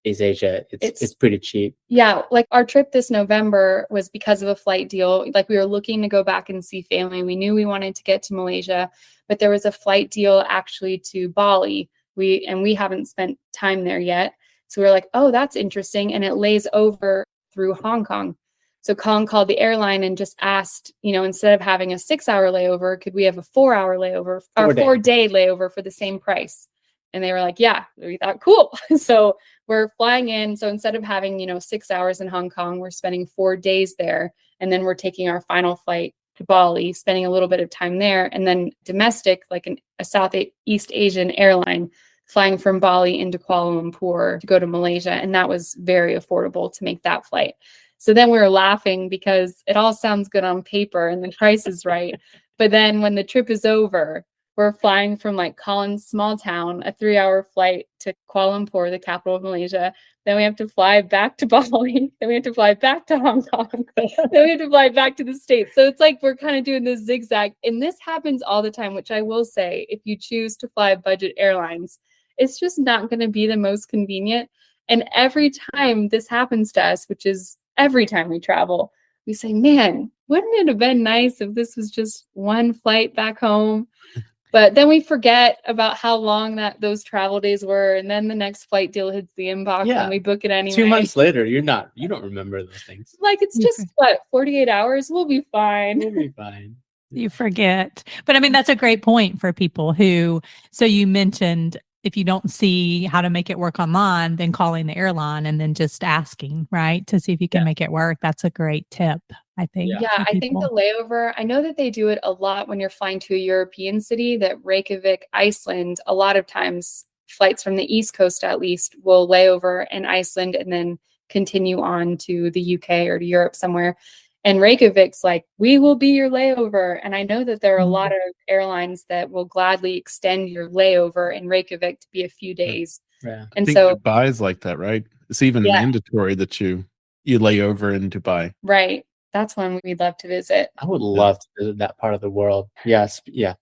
Asia, it's pretty cheap. Yeah. Like our trip this November was because of a flight deal. Like we were looking to go back and see family. We knew we wanted to get to Malaysia, but there was a flight deal actually to Bali. We haven't spent time there yet. So we were like, oh, that's interesting. And it lays over through Hong Kong. So Colin called the airline and just asked, instead of having a 6-hour layover, could we have a 4-hour layover or 4-day layover for the same price? And they were like, yeah. We thought, cool. So we're flying in. So instead of having, 6 hours in Hong Kong, we're spending 4 days there. And then we're taking our final flight to Bali, spending a little bit of time there. And then domestic, like a Southeast Asian airline, flying from Bali into Kuala Lumpur to go to Malaysia. And that was very affordable to make that flight. So then we were laughing because it all sounds good on paper and the price is right. But then when the trip is over, we're flying from like Colin's small town, a 3-hour flight to Kuala Lumpur, the capital of Malaysia. Then we have to fly back to Bali. Then we have to fly back to Hong Kong. Then we have to fly back to the States. So it's like we're kind of doing this zigzag. And this happens all the time, which I will say, if you choose to fly budget airlines, it's just not going to be the most convenient. And every time this happens to us, which is every time we travel, we say, man, wouldn't it have been nice if this was just one flight back home? But then we forget about how long those travel days were. And then the next flight deal hits the inbox and we book it anyway. 2 months later, you don't remember those things. Like, it's just 48 hours. We'll be fine. We'll be fine. You forget. But I mean, that's a great point for people so you mentioned, if you don't see how to make it work online, then calling the airline and then just asking, right, to see if you can make it work. That's a great tip, I think. Yeah, I think the layover, I know that they do it a lot when you're flying to a European city, that Reykjavik, Iceland, a lot of times flights from the East Coast at least will lay over in Iceland and then continue on to the UK or to Europe somewhere. And Reykjavik's like, we will be your layover. And I know that there are a lot of airlines that will gladly extend your layover in Reykjavik to be a few days. Yeah. And I think so Dubai's like that, right? It's even mandatory that you lay over in Dubai. right. That's one we'd love to visit. I would love to visit that part of the world. Yes. Yeah.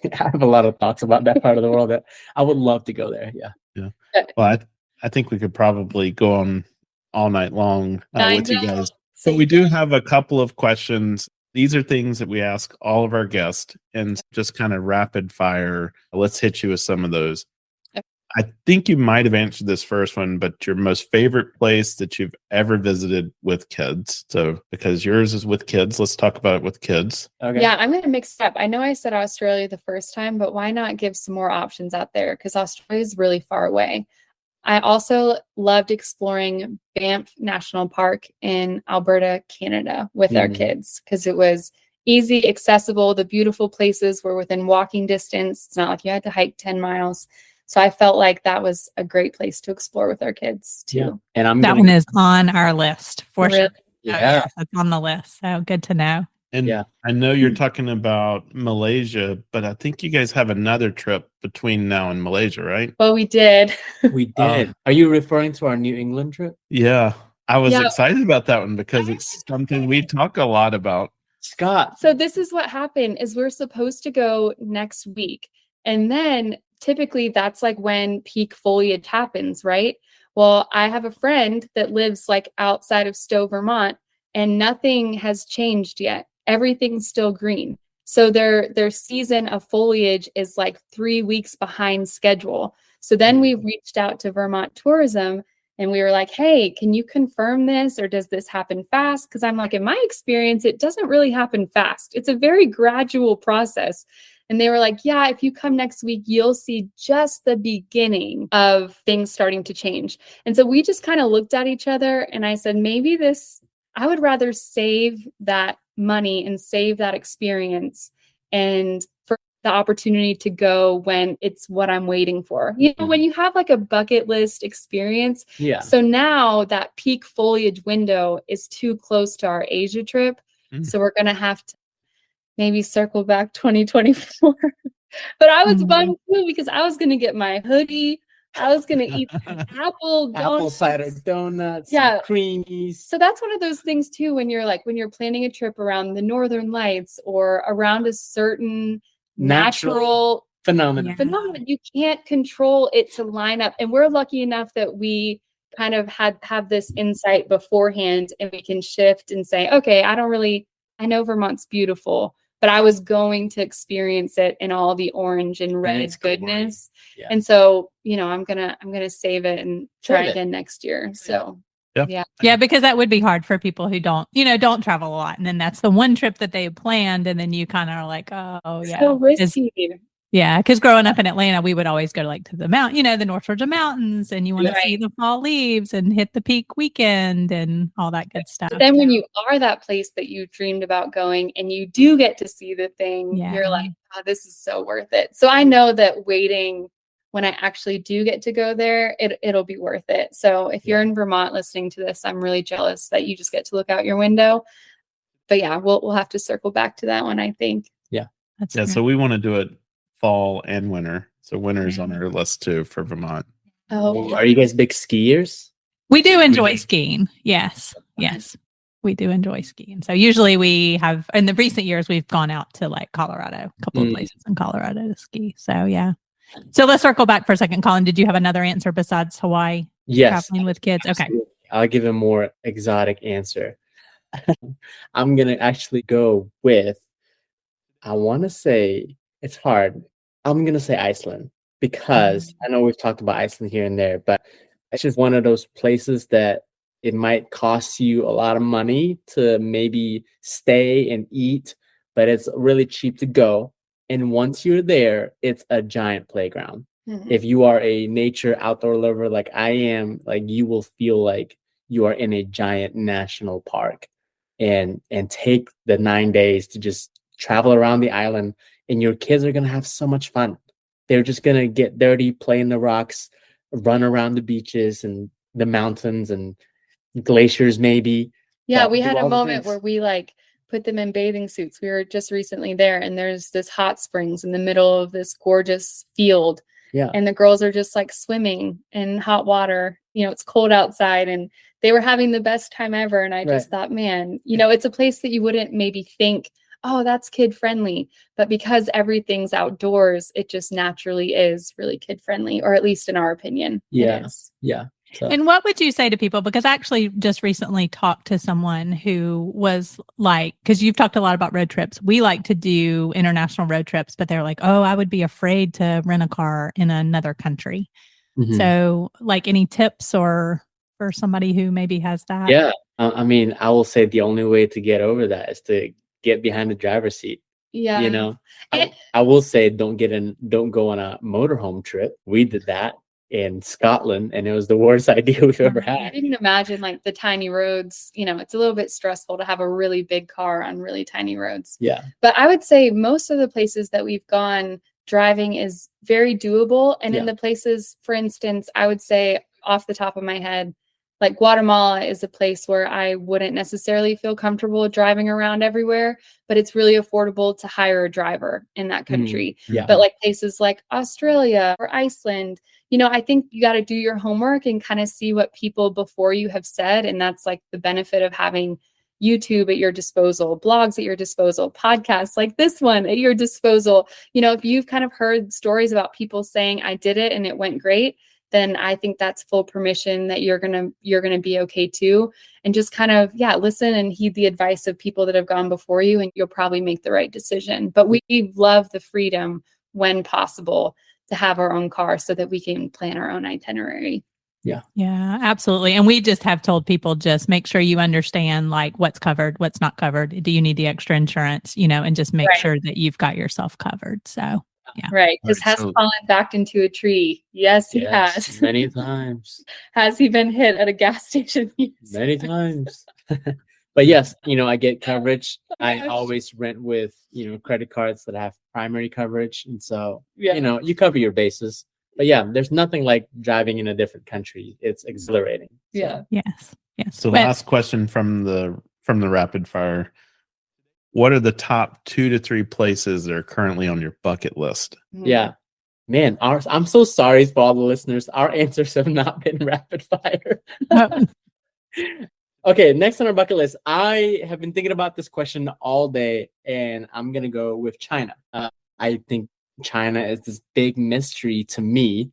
I have a lot of thoughts about that part of the world that I would love to go there. Yeah. Yeah. Well, I think we could probably go on all night long with you guys. But we do have a couple of questions. These are things that we ask all of our guests, and just kind of rapid fire. Let's hit you with some of those. Okay. I think you might have answered this first one, but your most favorite place that you've ever visited with kids. So because yours is with kids, let's talk about it with kids. Okay. Yeah, I'm going to mix it up. I know I said Australia the first time, but why not give some more options out there? Because Australia is really far away. I also loved exploring Banff National Park in Alberta, Canada with our kids, because it was easy, accessible. The beautiful places were within walking distance. It's not like you had to hike 10 miles. So I felt like that was a great place to explore with our kids too. Yeah. And that one is on our list for Really? sure. Yeah. It's on the list. So good to know. And I know you're talking about Malaysia, but I think you guys have another trip between now and Malaysia, right? Well, we did. We did. Are you referring to our New England trip? Yeah. I was excited about that one because it's something we talk a lot about. Scott. So this is what happened is we're supposed to go next week. And then typically that's like when peak foliage happens, right? Well, I have a friend that lives like outside of Stowe, Vermont, and nothing has changed yet. Everything's still green. So their season of foliage is like 3 weeks behind schedule. So then we reached out to Vermont Tourism and we were like, hey, can you confirm this, or does this happen fast? Because I'm like, in my experience, it doesn't really happen fast. It's a very gradual process. And they were like, yeah, if you come next week, you'll see just the beginning of things starting to change. And so we just kind of looked at each other and I said, I would rather save that money and save that experience and for the opportunity to go when it's what I'm waiting for. You know, when you have like a bucket list experience. Yeah. So now that peak foliage window is too close to our Asia trip. So we're going to have to maybe circle back 2024. But I was bummed too because I was going to get my hoodie. I was going to eat apple cider donuts, creamies. So that's one of those things too, when you're planning a trip around the Northern Lights or around a certain natural phenomenon, you can't control it to line up. And we're lucky enough that we kind of have this insight beforehand and we can shift and say, okay, I know Vermont's beautiful, but I was going to experience it in all the orange and red goodness. Yeah. And so, I'm gonna save it and try again next year. So yeah, because that would be hard for people who don't travel a lot. And then that's the one trip that they planned. And then you kind of are like, oh yeah. So risky. Yeah, because growing up in Atlanta, we would always go to to the mountain, the North Georgia mountains, and you want to Right. see the fall leaves and hit the peak weekend and all that good stuff. But then when you are that place that you dreamed about going and you do get to see the thing, Yeah. you're like, oh, this is so worth it. So I know that waiting when I actually do get to go there, it'll be worth it. So if you're in Vermont listening to this, I'm really jealous that you just get to look out your window. But yeah, we'll have to circle back to that one, I think. That's Yeah, great. so we want to do it fall and winter. So winter's on our list too for Vermont. Oh, Are you guys big skiers? We do enjoy do. skiing. Yes. We do enjoy skiing. So usually we have, in the recent years, we've gone out to Colorado, a couple of places in Colorado to ski. So yeah. So let's circle back for a second. Colin, did you have another answer besides Hawaii? Yes. Traveling with kids? Okay. I'll give a more exotic answer. I'm going to actually go with, I want to say, it's hard. I'm going to say Iceland because I know we've talked about Iceland here and there, but it's just one of those places that it might cost you a lot of money to maybe stay and eat, but it's really cheap to go. And once you're there, it's a giant playground. If you are a nature outdoor lover like I am, you will feel like you are in a giant national park and take the 9 days to just travel around the island, and your kids are going to have so much fun. They're just going to get dirty, play in the rocks, run around the beaches and the mountains and glaciers maybe. yeah, But we do had a all the moment things. where we put them in bathing suits. We were just recently there, and there's this hot springs in the middle of this gorgeous field. Yeah. And the girls are just swimming in hot water. It's cold outside, and they were having the best time ever. And I just thought, man, it's a place that you wouldn't maybe think, oh, that's kid friendly. But because everything's outdoors, it just naturally is really kid friendly, or at least in our opinion, Yeah. it is. Yeah. So. And what would you say to people? Because I actually just recently talked to someone who was because you've talked a lot about road trips. We like to do international road trips, but they're like, oh, I would be afraid to rent a car in another country. So any tips or for somebody who maybe has that? Yeah. I mean, I will say the only way to get over that is to get behind the driver's seat. Yeah. I will say don't go on a motorhome trip. We did that in Scotland, and it was the worst idea we've ever had. You can imagine the tiny roads. It's a little bit stressful to have a really big car on really tiny roads. Yeah. But I would say most of the places that we've gone, driving is very doable. And in the places, for instance, I would say off the top of my head, Guatemala is a place where I wouldn't necessarily feel comfortable driving around everywhere, but it's really affordable to hire a driver in that country. Yeah. But places like Australia or Iceland, I think you got to do your homework and kind of see what people before you have said. And that's the benefit of having YouTube at your disposal, blogs at your disposal, podcasts like this one at your disposal. If you've kind of heard stories about people saying, I did it and it went great, then I think that's full permission that you're going to be okay too. And just kind of, listen and heed the advice of people that have gone before you, and you'll probably make the right decision. But we love the freedom when possible to have our own car so that we can plan our own itinerary. Yeah. Yeah, absolutely. And we just have told people, just make sure you understand what's covered, what's not covered. Do you need the extra insurance, and just make sure that you've got yourself covered. So, yeah. Right. Because has Colin backed into a tree? Yes, he has. Many times. Has he been hit at a gas station? Yes. Many times. But yes, I get coverage. I always rent with, credit cards that have primary coverage. And so, you cover your bases. But yeah, there's nothing like driving in a different country. It's exhilarating. So. Yeah. Yes. So the last question from the rapid fire. What are the top 2 to 3 places that are currently on your bucket list? Yeah. Man, I'm so sorry for all the listeners. Our answers have not been rapid fire. Okay, next on our bucket list. I have been thinking about this question all day, and I'm going to go with China. I think China is this big mystery to me.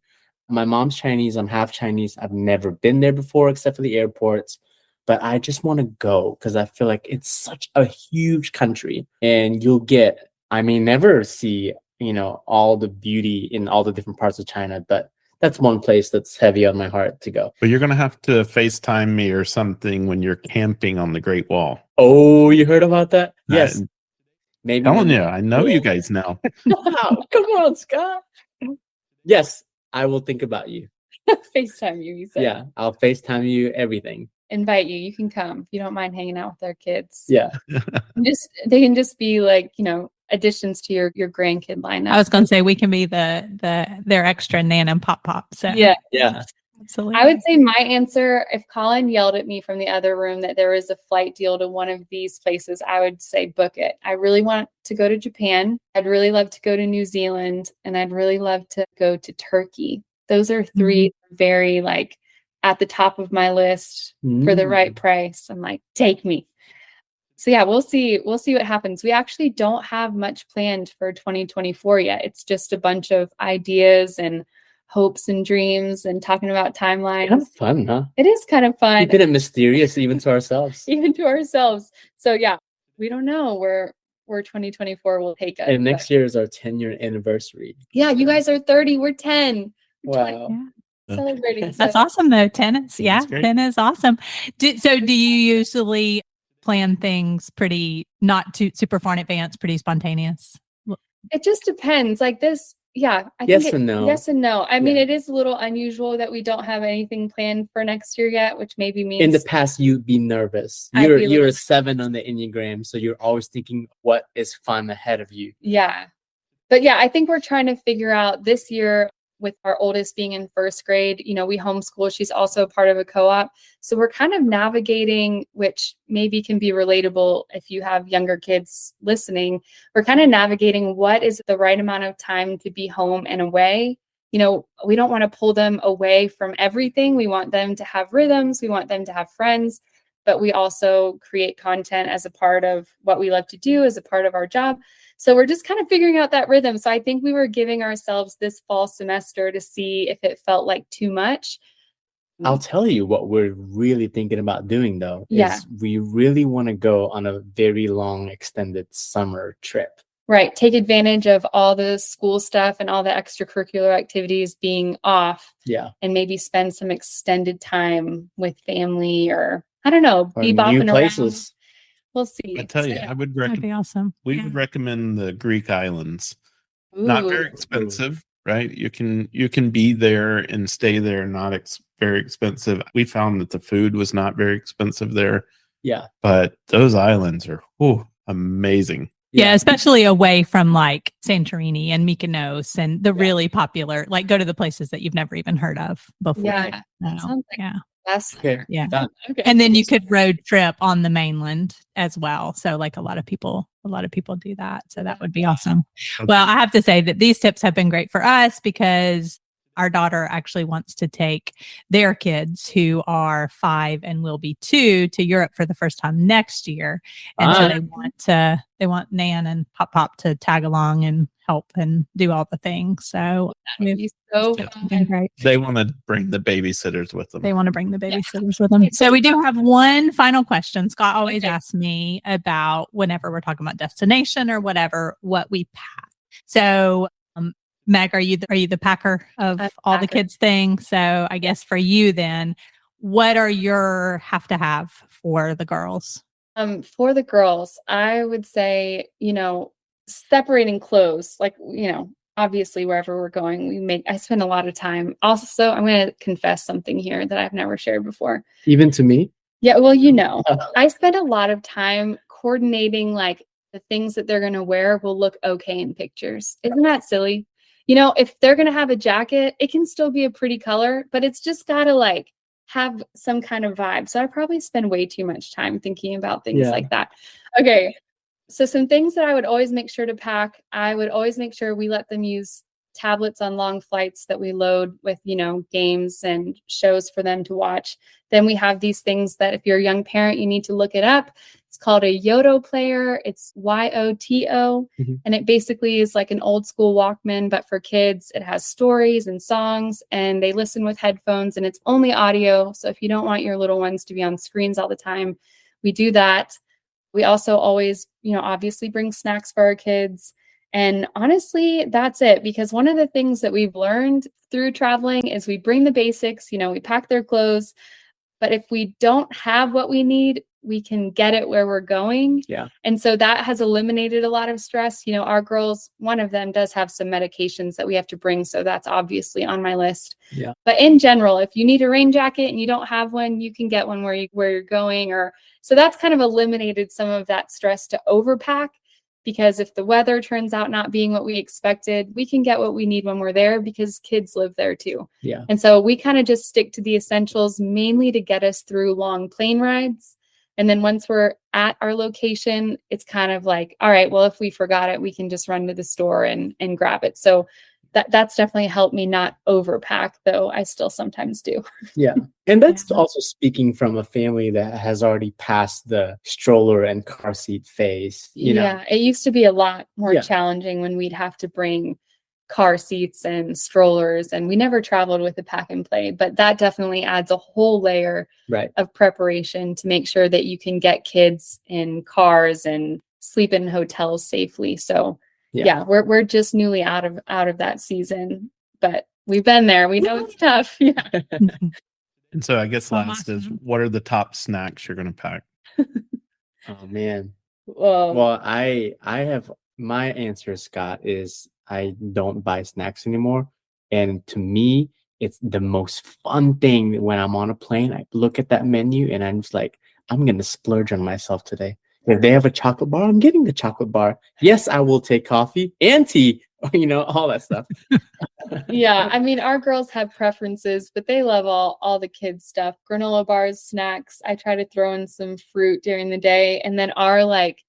My mom's Chinese. I'm half Chinese. I've never been there before except for the airports. But I just want to go because I feel like it's such a huge country, and you'll never see, all the beauty in all the different parts of China, but that's one place that's heavy on my heart to go. But you're going to have to FaceTime me or something when you're camping on the Great Wall. Oh, you heard about that? Yes. Maybe Telling when you, they- I know you guys now. Wow, come on, Scott. Yes, I will think about you. FaceTime you said. Yeah, I'll FaceTime you everything. Invite you. You can come if you don't mind hanging out with our kids. Yeah. They can just be like, additions to your grandkid lineup. I was going to say we can be their extra nan and pop. So Yeah. Yeah. absolutely. I would say my answer, if Colin yelled at me from the other room that there is a flight deal to one of these places, I would say book it. I really want to go to Japan. I'd really love to go to New Zealand, and I'd really love to go to Turkey. Those are three very like at the top of my list for the right price. I'm like, take me. So yeah, we'll see what happens. We actually don't have much planned for 2024 yet. It's just a bunch of ideas and hopes and dreams and talking about timelines. Kind of fun, huh? It is kind of fun. Keeping it mysterious even to ourselves. Even to ourselves. So yeah, we don't know where 2024 will take us. And next year is our 10-year anniversary. Yeah, you guys are 30, we're 10. Wow. Yeah. Celebrating. That's awesome though. 10 is That's great. 10 is awesome. Do you usually plan things pretty not too super far in advance, pretty spontaneous? It just depends. Like this, yeah. Yes and no. Yes and no. I mean, Yeah. it is a little unusual that we don't have anything planned for next year yet, which maybe means In the past, you'd be nervous. I'd be a You're a little- 7 on the Enneagram, so you're always thinking what is fun ahead of you. yeah. But yeah, I think we're trying to figure out this year with our oldest being in first grade, we homeschool. She's also part of a co-op. So we're kind of navigating, which maybe can be relatable if you have younger kids listening. We're kind of navigating what is the right amount of time to be home and away. We don't want to pull them away from everything. We want them to have rhythms. We want them to have friends, but we also create content as a part of what we love to do, as a part of our job. So we're just kind of figuring out that rhythm. So I think we were giving ourselves this fall semester to see if it felt like too much. I'll tell you what we're really thinking about doing, though, Yeah. is we really want to go on a very long, extended summer trip. Right. Take advantage of all the school stuff and all the extracurricular activities being off, Yeah. and maybe spend some extended time with family, or I don't know, Or be new bopping places. around. We'll see. I tell you, So, I would That'd recommend. be awesome. We Yeah. would recommend the Greek islands. Not very ooh, expensive, right? You can be there and stay there, not very expensive. We found that the food was not very expensive there, Yeah. but those islands are amazing. Yeah, especially away from like Santorini and Mykonos and the really popular, like go to the places that you've never even heard of before. Yeah. No, sounds like yeah. that's Okay. Yeah. Done. okay. And then you could road trip on the mainland as well. So like a lot of people do that. So that would be awesome. Well, I have to say that these tips have been great for us because our daughter actually wants to take their kids who are 5 and will be 2 to Europe for the first time next year. And so they want Nan and Pop to tag along and help and do all the things. So That'd be so Yeah. fun. been great. They want to bring the babysitters with them. They want to bring the babysitters with them. So we do have one final question. Scott always Okay. asks me about whenever we're talking about destination or whatever, what we pack. So Meg, are you the packer of I'm all the packer. kids things? So I guess for you then, what are your have to have for the girls? For the girls, I would say, separating clothes, like, obviously wherever we're going, I spend a lot of time. Also, I'm going to confess something here that I've never shared before. Even to me? Yeah, well, I spend a lot of time coordinating like the things that they're going to wear will look okay in pictures. Isn't that silly? If they're going to have a jacket, it can still be a pretty color, but it's just got to like have some kind of vibe. So I probably spend way too much time thinking about things like that. Okay. So some things that I would always make sure to pack, I would always make sure we let them use tablets on long flights that we load with, games and shows for them to watch. Then we have these things that if you're a young parent, you need to look it up. It's called a Yoto player. It's YOTO. Mm-hmm. And it basically is like an old school Walkman, but for kids. It has stories and songs, and they listen with headphones, and it's only audio. So if you don't want your little ones to be on screens all the time, we do that. We also always, obviously bring snacks for our kids. And honestly, that's it. Because one of the things that we've learned through traveling is we bring the basics, we pack their clothes. But if we don't have what we need, we can get it where we're going. Yeah. And so that has eliminated a lot of stress. You know, our girls, one of them does have some medications that we have to bring. So that's obviously on my list. Yeah. But in general, if you need a rain jacket and you don't have one, you can get one where you're going. Or so that's kind of eliminated some of that stress to overpack, because if the weather turns out not being what we expected, we can get what we need when we're there, because kids live there too. Yeah. And so we kind of just stick to the essentials, mainly to get us through long plane rides. And then once we're at our location, it's kind of like, all right, well, if we forgot it, we can just run to the store and grab it. So that's definitely helped me not overpack, though I still sometimes do. Yeah. And that's also speaking from a family that has already passed the stroller and car seat phase. You know? Yeah, it used to be a lot more Yeah. challenging when we'd have to bring car seats and strollers, and we never traveled with a pack and play, but that definitely adds a whole layer Right. of preparation to make sure that you can get kids in cars and sleep in hotels safely. So yeah, we're just newly out of that season, but we've been there. We know it's tough. Yeah. And so I guess last is, Awesome. what are the top snacks you're going to pack? Oh man. Well, Well, I have my answer, Scott, is I don't buy snacks anymore. And to me, it's the most fun thing when I'm on a plane. I look at that menu and I'm just like, I'm gonna splurge on myself today. If they have a chocolate bar, I'm getting the chocolate bar. Yes, I will take coffee and tea, you know, all that stuff. yeah, I mean, our girls have preferences, but they love all the kids stuff. Granola bars, snacks. I try to throw in some fruit during the day. And then our like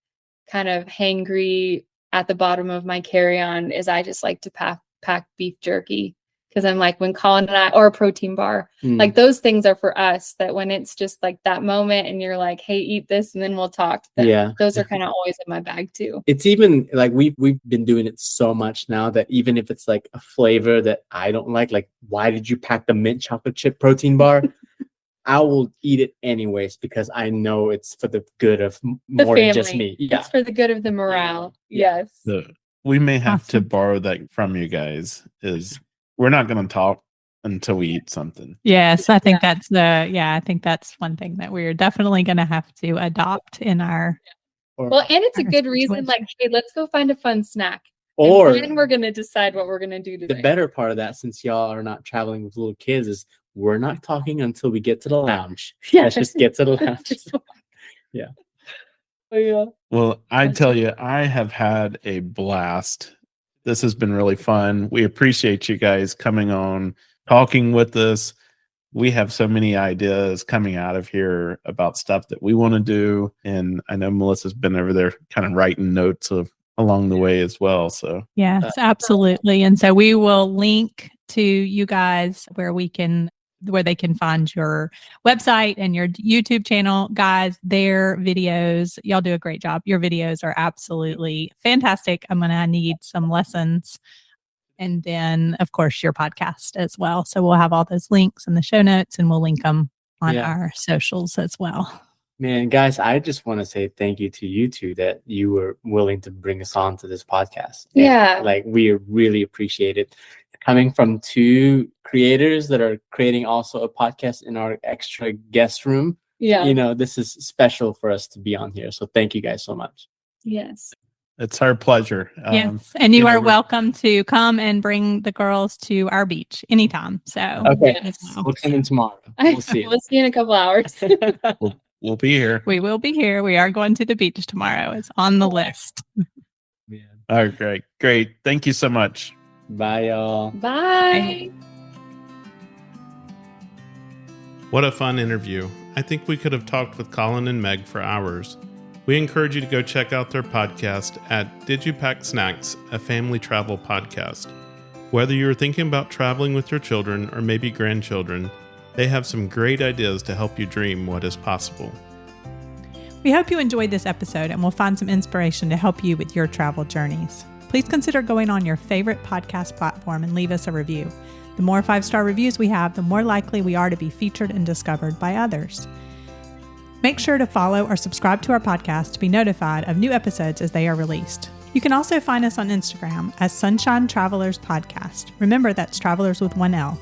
kind of hangry at the bottom of my carry-on is I just like to pack beef jerky, because I'm like, when Colin and I, or a protein bar, like those things are for us, that when it's just like that moment and you're like, hey, eat this and then we'll talk. Those are kind of always in my bag too. It's even like we've been doing it so much now that even if it's like a flavor that I don't like, why did you pack the mint chocolate chip protein bar? I will eat it anyways, because I know it's for the good of more than just me. Yeah. It's for the good of the morale. Yeah. Yes. We may have to Awesome. borrow that from you guys. Is we're not going to talk until we eat something. Yes, I think I think that's one thing that we're definitely going to have to adopt in our. Well, and it's a our good reason, like, situation. hey, let's go find a fun snack. Or And then we're going to decide what we're going to do today. the better part of that, since y'all are not traveling with little kids, is we're not talking until we get to the lounge. Yeah. Let's just get to the lounge. Yeah. Oh, yeah. Well, I tell you, I have had a blast. This has been really fun. We appreciate you guys coming on, talking with us. We have so many ideas coming out of here about stuff that we want to do. And I know Melissa's been over there kind of writing notes along the way as well. So Yes, absolutely. And so we will link to you guys where they can find your website and your YouTube channel. Guys, their videos, y'all do a great job. Your videos are absolutely fantastic. I'm going to need some lessons. And then, of course, your podcast as well. So we'll have all those links in the show notes, and we'll link them on our socials as well. Man, guys, I just want to say thank you to you two that you were willing to bring us on to this podcast. Yeah. And, like, we really appreciate it. Coming from two creators that are creating also a podcast in our extra guest room. Yeah. You know, this is special for us to be on here. So thank you guys so much. Yes. it's our pleasure. Yes. And you are we're- welcome to come and bring the girls to our beach anytime. So Okay. as well. We'll come in tomorrow. We'll see you. We'll see you in a couple hours. We'll be here. We will be here. We are going to the beach tomorrow. It's on the list. Man. All right, great. Thank you so much. Bye, y'all. Bye. What a fun interview. I think we could have talked with Colin and Meg for hours. We encourage you to go check out their podcast at Did You Pack Snacks, a family travel podcast. Whether you're thinking about traveling with your children or maybe grandchildren, they have some great ideas to help you dream what is possible. We hope you enjoyed this episode and will find some inspiration to help you with your travel journeys. Please consider going on your favorite podcast platform and leave us a review. The more 5-star reviews we have, the more likely we are to be featured and discovered by others. Make sure to follow or subscribe to our podcast to be notified of new episodes as they are released. You can also find us on Instagram as Sunshine Travelers Podcast. Remember, that's Travelers with 1 L.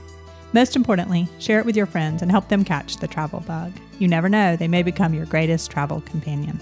Most importantly, share it with your friends and help them catch the travel bug. You never know, they may become your greatest travel companion.